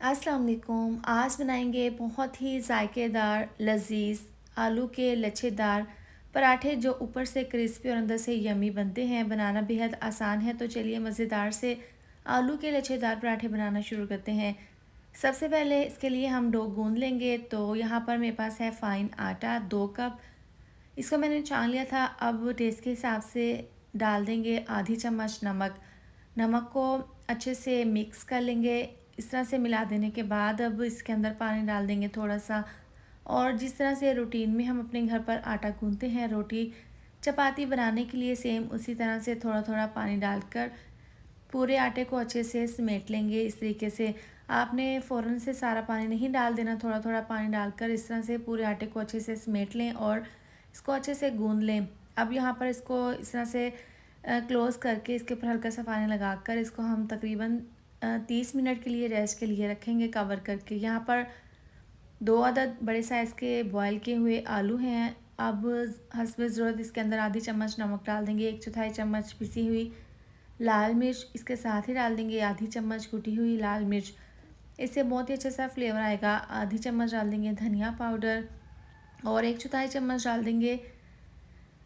अस्सलाम वालेकुम। आज बनाएंगे बहुत ही जायकेदार लजीज आलू के लच्छेदार पराठे जो ऊपर से क्रिस्पी और अंदर से यमी बनते हैं। बनाना बेहद आसान है, तो चलिए मज़ेदार से आलू के लच्छेदार पराठे बनाना शुरू करते हैं। सबसे पहले इसके लिए हम डो गूंद लेंगे। तो यहाँ पर मेरे पास है फ़ाइन आटा 2 कप। इसको मैंने छान लिया था। अब टेस्ट के हिसाब से डाल देंगे आधी चम्मच नमक। नमक को अच्छे से मिक्स कर लेंगे। इस तरह से मिला देने के बाद अब इसके अंदर पानी डाल देंगे थोड़ा सा। और जिस तरह से रूटीन में हम अपने घर पर आटा गूंथते हैं रोटी चपाती बनाने के लिए, सेम उसी तरह से थोड़ा थोड़ा पानी डालकर पूरे आटे को अच्छे से समेट लेंगे। इस तरीके से आपने फ़ौरन से सारा पानी नहीं डाल देना, थोड़ा थोड़ा पानी डालकर इस तरह से पूरे आटे को अच्छे से समेट लें और इसको अच्छे से गूंद लें। अब यहाँ पर इसको इस तरह से क्लोज़ करके इसके ऊपर हल्का सा पानी लगाकर इसको हम तकरीबन 30 मिनट के लिए रेस्ट के लिए रखेंगे कवर करके। यहाँ पर 2 अदद बड़े साइज़ के बॉयल किए हुए आलू हैं। अब हस्ब ज़रूरत इसके अंदर आधी चम्मच नमक डाल देंगे, 1/4 चम्मच पिसी हुई लाल मिर्च इसके साथ ही डाल देंगे, आधी चम्मच कुटी हुई लाल मिर्च, इससे बहुत ही अच्छा सा फ्लेवर आएगा। आधी चम्मच डाल देंगे धनिया पाउडर और 1/4 चम्मच डाल देंगे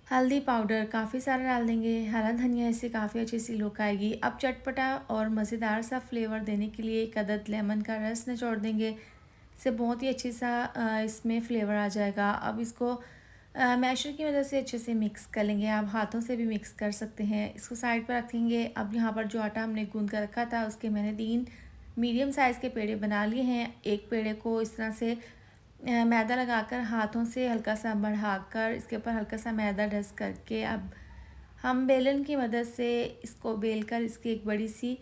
हल्दी पाउडर। काफ़ी सारा डाल देंगे हरा धनिया, इससे काफ़ी अच्छी सी लुक आएगी। अब चटपटा और मज़ेदार सा फ्लेवर देने के लिए 1 अदद लेमन का रस निचोड़ देंगे। इससे बहुत ही अच्छी सा इसमें फ्लेवर आ जाएगा। अब इसको मैशर की मदद से अच्छे से मिक्स कर लेंगे। आप हाथों से भी मिक्स कर सकते हैं। इसको साइड पर रखेंगे। अब यहाँ पर जो आटा हमने गूंद कर रखा था उसके मैंने 3 मीडियम साइज़ के पेड़े बना लिए हैं। एक पेड़े को इस तरह से मैदा लगाकर हाथों से हल्का सा बढ़ाकर इसके ऊपर हल्का सा मैदा डस्ट करके अब हम बेलन की मदद से इसको बेलकर इसकी एक बड़ी सी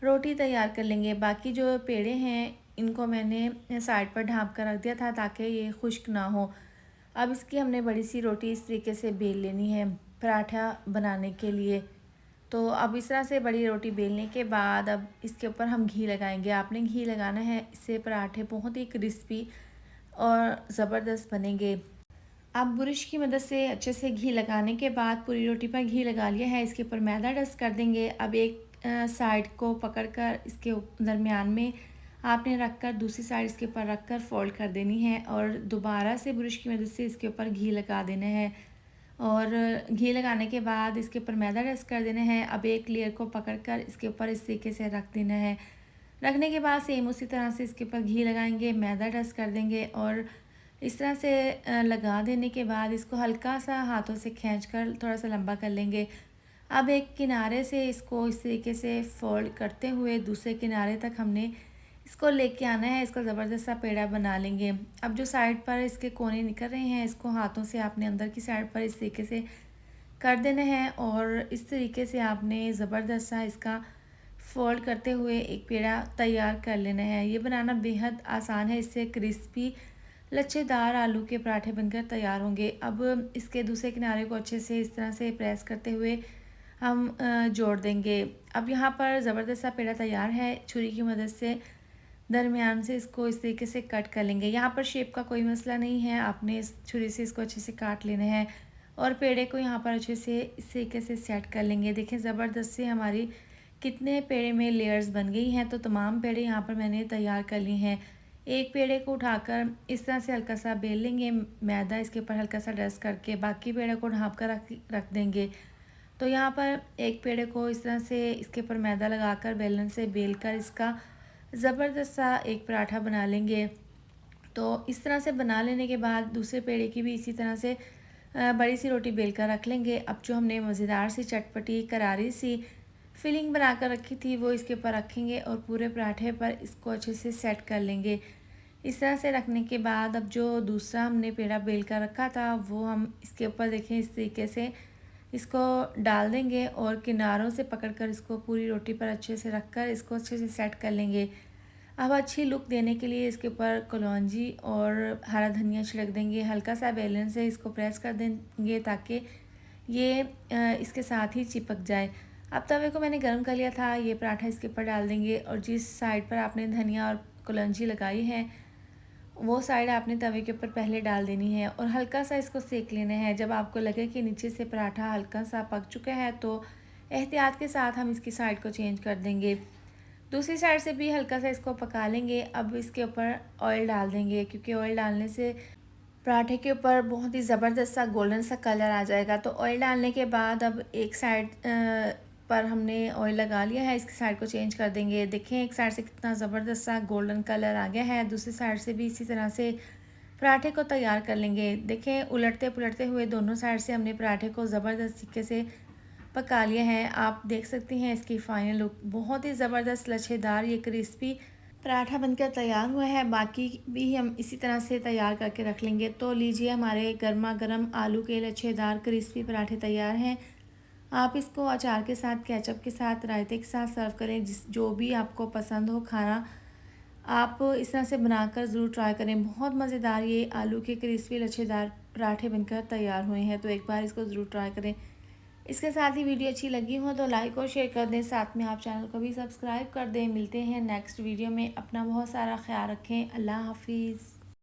रोटी तैयार कर लेंगे। बाकी जो पेड़े हैं इनको मैंने साइड पर ढाँप कर रख दिया था ताकि ये खुश्क ना हो। अब इसकी हमने बड़ी सी रोटी इस तरीके से बेल लेनी है पराठा बनाने के लिए। तो अब इस तरह से बड़ी रोटी बेलने के बाद अब इसके ऊपर हम घी लगाएंगे। आपने घी लगाना है, इससे पराठे बहुत ही क्रिस्पी और ज़बरदस्त बनेंगे। आप बुरुश की मदद से अच्छे से घी लगाने के बाद पूरी रोटी पर घी लगा लिया है, इसके ऊपर मैदा डस्ट कर देंगे। अब एक साइड को पकड़कर इसके दरमियान में आपने रखकर दूसरी साइड इसके ऊपर रखकर फोल्ड कर देनी है और दोबारा से बुरुश की मदद से इसके ऊपर घी लगा देना है। और घी लगाने के बाद इसके ऊपर मैदा डस्ट कर देना है। अब एक लेयर को पकड़कर इसके ऊपर इस तरीके से रख देना है। रखने के बाद सेम उसी तरह से इसके ऊपर घी लगाएंगे, मैदा डस्ट कर देंगे और इस तरह से लगा देने के बाद इसको हल्का सा हाथों से खींचकर थोड़ा सा लंबा कर लेंगे। अब एक किनारे से इसको इस तरीके से फोल्ड करते हुए दूसरे किनारे तक हमने इसको लेके आना है। इसका ज़बरदस्त सा पेड़ा बना लेंगे। अब जो साइड पर इसके कोने निकल रहे हैं इसको हाथों से आपने अंदर की साइड पर इस तरीके से कर देना है और इस तरीके से आपने ज़बरदस्त सा इसका फोल्ड करते हुए एक पेड़ा तैयार कर लेना है। ये बनाना बेहद आसान है, इससे क्रिस्पी लच्छेदार आलू के पराठे बनकर तैयार होंगे। अब इसके दूसरे किनारे को अच्छे से इस तरह से प्रेस करते हुए हम जोड़ देंगे। अब यहाँ पर ज़बरदस्त सा पेड़ा तैयार है। छुरी की मदद से दरमियान से इसको इस तरीके से कट कर लेंगे। यहाँ पर शेप का कोई मसला नहीं है, आपने इस छुरी से इसको अच्छे से काट लेना है और पेड़े को यहाँ पर अच्छे से इस तरीके से सेट कर लेंगे। देखें ज़बरदस्त से हमारी कितने पेड़े में लेयर्स बन गई हैं। तो तमाम पेड़े यहाँ पर मैंने तैयार कर लिए हैं। एक पेड़े को उठाकर इस तरह से हल्का सा बेल लेंगे, मैदा इसके ऊपर हल्का सा डस्ट करके बाकी पेड़े को ढाँप कर रख देंगे। तो यहाँ पर एक पेड़े को इस तरह से इसके ऊपर मैदा लगाकर बेलन से बेल कर इसका ज़बरदस्त सा एक पराठा बना लेंगे। तो इस तरह से बना लेने के बाद दूसरे पेड़े की भी इसी तरह से बड़ी सी रोटी बेल कर रख लेंगे। अब जो हमने मज़ेदार सी चटपटी करारी सी फिलिंग बना कर रखी थी वो इसके ऊपर रखेंगे और पूरे पराठे पर इसको अच्छे से सेट कर लेंगे। इस तरह से रखने के बाद अब जो दूसरा हमने पेड़ा बेल कर रखा था वो हम इसके ऊपर देखें इस तरीके से इसको डाल देंगे और किनारों से पकड़कर इसको पूरी रोटी पर अच्छे से रखकर इसको अच्छे से सेट कर लेंगे। अब अच्छी लुक देने के लिए इसके ऊपर कलौंजी और हरा धनिया छिड़क देंगे। हल्का सा बेलन से इसको प्रेस कर देंगे ताकि ये इसके साथ ही चिपक जाए। अब तवे को मैंने गर्म कर लिया था, ये पराठा इसके ऊपर डाल देंगे और जिस साइड पर आपने धनिया और कलौंजी लगाई है वो साइड आपने तवे के ऊपर पहले डाल देनी है और हल्का सा इसको सेक लेना है। जब आपको लगे कि नीचे से पराठा हल्का सा पक चुका है तो एहतियात के साथ हम इसकी साइड को चेंज कर देंगे। दूसरी साइड से भी हल्का सा इसको पका लेंगे। अब इसके ऊपर ऑयल डाल देंगे, क्योंकि ऑयल डालने से पराठे के ऊपर बहुत ही ज़बरदस्त सा गोल्डन सा कलर आ जाएगा। तो ऑयल डालने के बाद अब एक साइड पर हमने ऑयल लगा लिया है, इसकी साइड को चेंज कर देंगे। देखें एक साइड से कितना ज़बरदस्त सा गोल्डन कलर आ गया है, दूसरी साइड से भी इसी तरह से पराठे को तैयार कर लेंगे। देखें उलटते पुलटते हुए दोनों साइड से हमने पराठे को ज़बरदस्त तरीके से पका लिया है। आप देख सकती हैं इसकी फाइनल लुक, बहुत ही ज़बरदस्त लच्छेदार ये क्रिस्पी पराठा बनकर तैयार हुआ है। बाकी भी हम इसी तरह से तैयार करके रख लेंगे। तो लीजिए हमारे गर्मा गर्म आलू के लच्छेदार क्रिस्पी पराठे तैयार हैं। आप इसको अचार के साथ, केचप के साथ, रायते के साथ सर्व करें, जो भी आपको पसंद हो खाना। आप इस तरह से बनाकर ज़रूर ट्राई करें। बहुत मज़ेदार ये आलू के क्रिस्पी लच्छेदार पराठे बनकर तैयार हुए हैं, तो एक बार इसको ज़रूर ट्राई करें। इसके साथ ही वीडियो अच्छी लगी हो तो लाइक और शेयर कर दें, साथ में आप चैनल को भी सब्सक्राइब कर दें। मिलते हैं नेक्स्ट वीडियो में। अपना बहुत सारा ख्याल रखें। अल्लाह हाफिज़।